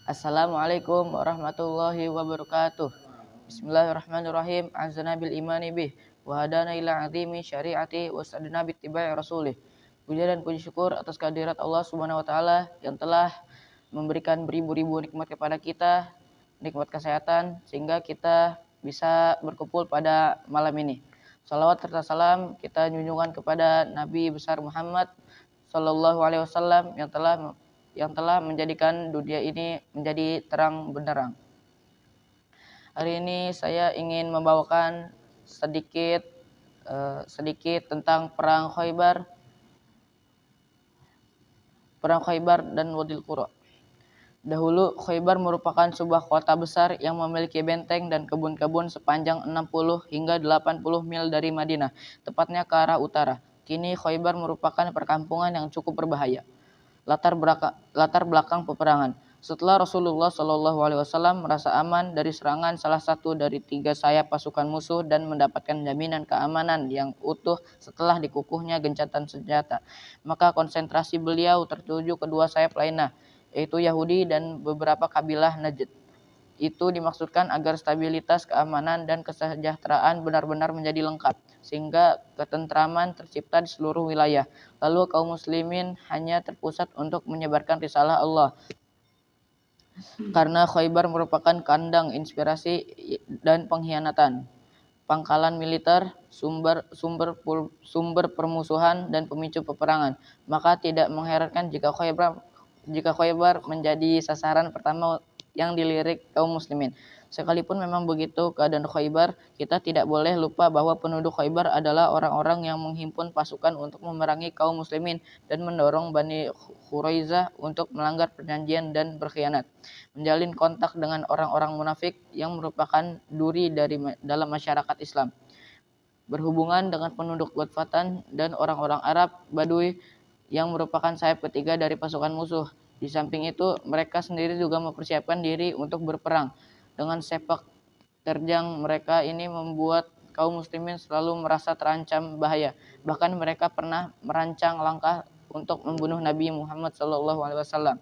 Assalamualaikum warahmatullahi wabarakatuh. Bismillahirrahmanirrahim. Azana bil imani bih wa hadana ila azimi syariati wa sadna bi ittiba'i rasulih. Puja dan puji syukur atas kehadirat Allah Subhanahu wa taala yang telah memberikan beribu-ribu nikmat kepada kita, nikmat kesehatan sehingga kita bisa berkumpul pada malam ini. Salawat serta salam kita junjungan kepada Nabi besar Muhammad sallallahu alaihi wasallam yang telah menjadikan dunia ini menjadi terang benderang. Hari ini saya ingin membawakan sedikit tentang perang Khaybar dan Wadil Qura. Dahulu Khaybar merupakan sebuah kota besar yang memiliki benteng dan kebun-kebun sepanjang 60 hingga 80 mil dari Madinah, tepatnya ke arah utara. Kini Khaybar merupakan perkampungan yang cukup berbahaya. Latar belakang peperangan. Setelah Rasulullah Shallallahu Alaihi Wasallam merasa aman dari serangan salah satu dari 3 sayap pasukan musuh dan mendapatkan jaminan keamanan yang utuh setelah dikukuhnya gencatan senjata, maka konsentrasi beliau tertuju kedua sayap lainnya, yaitu Yahudi dan beberapa kabilah Najd. Itu dimaksudkan agar stabilitas, keamanan, dan kesejahteraan benar-benar menjadi lengkap, sehingga ketentraman tercipta di seluruh wilayah. Lalu kaum muslimin hanya terpusat untuk menyebarkan risalah Allah. Karena Khaybar merupakan kandang inspirasi dan pengkhianatan, pangkalan militer, sumber permusuhan dan pemicu peperangan, maka tidak mengherankan jika Khaybar menjadi sasaran pertama yang dilirik kaum muslimin. Sekalipun memang begitu keadaan Khaybar, kita tidak boleh lupa bahwa penduduk Khaybar adalah orang-orang yang menghimpun pasukan untuk memerangi kaum muslimin dan mendorong Bani Quraisyah untuk melanggar perjanjian dan berkhianat, menjalin kontak dengan orang-orang munafik yang merupakan duri dalam masyarakat Islam, berhubungan dengan penduduk Ghatfan dan orang-orang Arab Badui yang merupakan sayap ketiga dari pasukan musuh. Di samping itu, mereka sendiri juga mempersiapkan diri untuk berperang. Dengan sepak terjang mereka ini membuat kaum muslimin selalu merasa terancam bahaya. Bahkan mereka pernah merancang langkah untuk membunuh Nabi Muhammad SAW.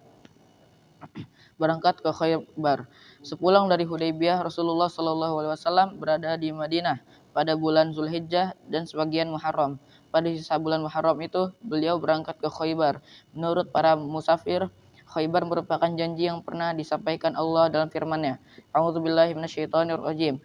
Berangkat ke Khaybar. Sepulang dari Hudaybiyah, Rasulullah SAW berada di Madinah pada bulan Zulhijjah dan sebagian Muharram. Pada sisa bulan Muharram itu, beliau berangkat ke Khaybar. Menurut para musafir, Khaybar merupakan janji yang pernah disampaikan Allah dalam firman-Nya. A'udzubillahi minasyaitonirrajim.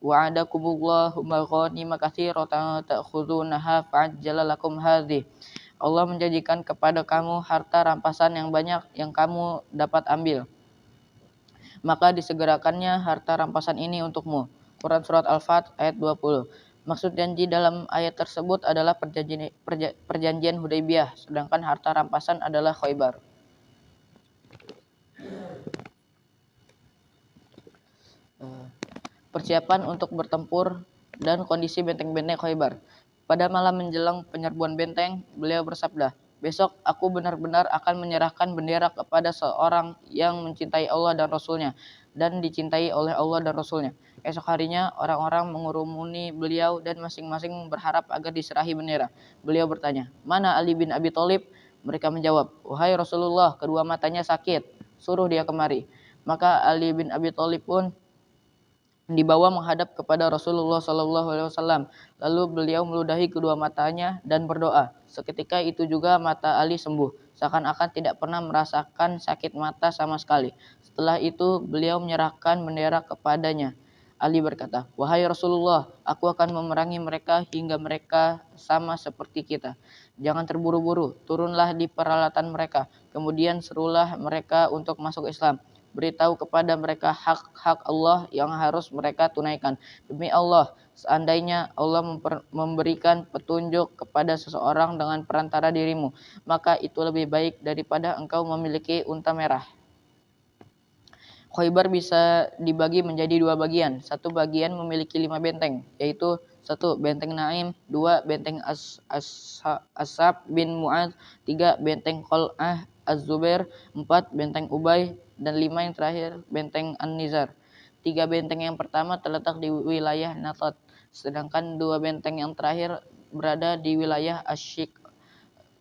Wa'adakumullahu maghanima katsiratan ta'khudunaha fa'ajjala lakum hadhihi. Allah menjanjikan kepada kamu harta rampasan yang banyak yang kamu dapat ambil, maka disegerakannya harta rampasan ini untukmu. Quran Surat Al-Fat ayat 20. Maksud janji dalam ayat tersebut adalah perjanjian Hudaybiyah, sedangkan harta rampasan adalah Khaybar. Persiapan untuk bertempur dan kondisi benteng-benteng Khaybar. Pada malam menjelang penyerbuan benteng, beliau bersabda, "Besok aku benar-benar akan menyerahkan bendera kepada seorang yang mencintai Allah dan Rasul-Nya dan dicintai oleh Allah dan Rasul-Nya." Esok harinya, orang-orang mengurumuni beliau dan masing-masing berharap agar diserahi bendera. Beliau bertanya, "Mana Ali bin Abi Thalib?" Mereka menjawab, "Wahai Rasulullah, kedua matanya sakit, suruh dia kemari." Maka Ali bin Abi Thalib pun dibawa menghadap kepada Rasulullah SAW. Lalu beliau meludahi kedua matanya dan berdoa. Seketika itu juga mata Ali sembuh, seakan-akan tidak pernah merasakan sakit mata sama sekali. Setelah itu beliau menyerahkan bendera kepadanya. Ali berkata, "Wahai Rasulullah, aku akan memerangi mereka hingga mereka sama seperti kita. Jangan terburu-buru, turunlah di peralatan mereka. Kemudian serulah mereka untuk masuk Islam. Beritahu kepada mereka hak-hak Allah yang harus mereka tunaikan. Demi Allah, seandainya Allah memberikan petunjuk kepada seseorang dengan perantara dirimu, maka itu lebih baik daripada engkau memiliki unta merah." Khaybar bisa dibagi menjadi 2 bagian. Satu bagian memiliki 5 benteng, yaitu 1. Benteng Naim, 2. Benteng Ashab bin Mu'adz, 3. Benteng Qal'ah Az-Zubair, 4. Benteng Ubay, dan 5 yang terakhir Benteng An-Nizar. 3 benteng yang pertama terletak di wilayah Natat, sedangkan 2 benteng yang terakhir berada di wilayah Asy-Syiq.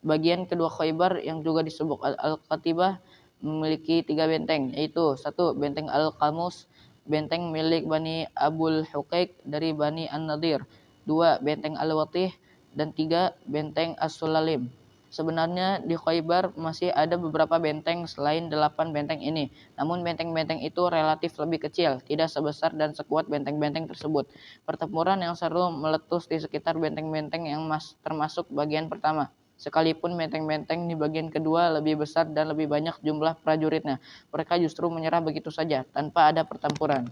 Bagian kedua Khaybar yang juga disebut Al-Qatibah memiliki 3 benteng, yaitu 1. Benteng Al-Qamus, benteng milik Bani Abul Huqaiq dari Bani An-Nadir, 2. Benteng Al-Watih, dan 3. Benteng As-Sulalim. Sebenarnya di Khaybar masih ada beberapa benteng selain 8 benteng ini, namun benteng-benteng itu relatif lebih kecil, tidak sebesar dan sekuat benteng-benteng tersebut. Pertempuran yang seru meletus di sekitar benteng-benteng yang termasuk bagian pertama. Sekalipun benteng-benteng di bagian kedua lebih besar dan lebih banyak jumlah prajuritnya, mereka justru menyerah begitu saja tanpa ada pertempuran.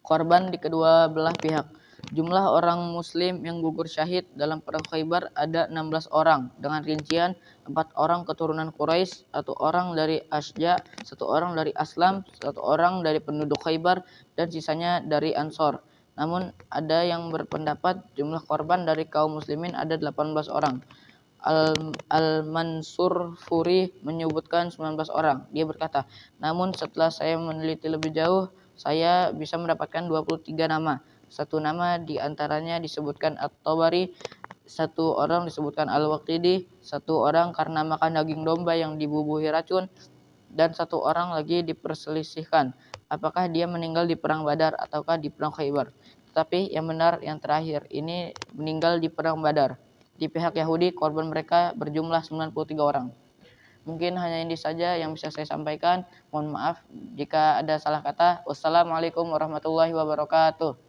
Korban di kedua belah pihak. Jumlah orang muslim yang gugur syahid dalam perang Khaybar ada 16 orang dengan rincian 4 orang keturunan Quraisy, 1 orang dari Asja, 1 orang dari Aslam, 1 orang dari penduduk Khaybar, dan sisanya dari Ansor. Namun ada yang berpendapat jumlah korban dari kaum muslimin ada 18 orang. Al-Mansur Furi menyebutkan 19 orang. Dia berkata, namun setelah saya meneliti lebih jauh, saya bisa mendapatkan 23 nama. 1 nama di antaranya disebutkan At-Tabari, 1 orang disebutkan Al-Waqidi, 1 orang karena makan daging domba yang dibubuhi racun, dan 1 orang lagi diperselisihkan apakah dia meninggal di perang Badar ataukah di perang Khaybar. Tetapi yang benar yang terakhir ini meninggal di perang Badar. Di pihak Yahudi, korban mereka berjumlah 93 orang. Mungkin hanya ini saja yang bisa saya sampaikan. Mohon maaf jika ada salah kata. Wassalamualaikum warahmatullahi wabarakatuh.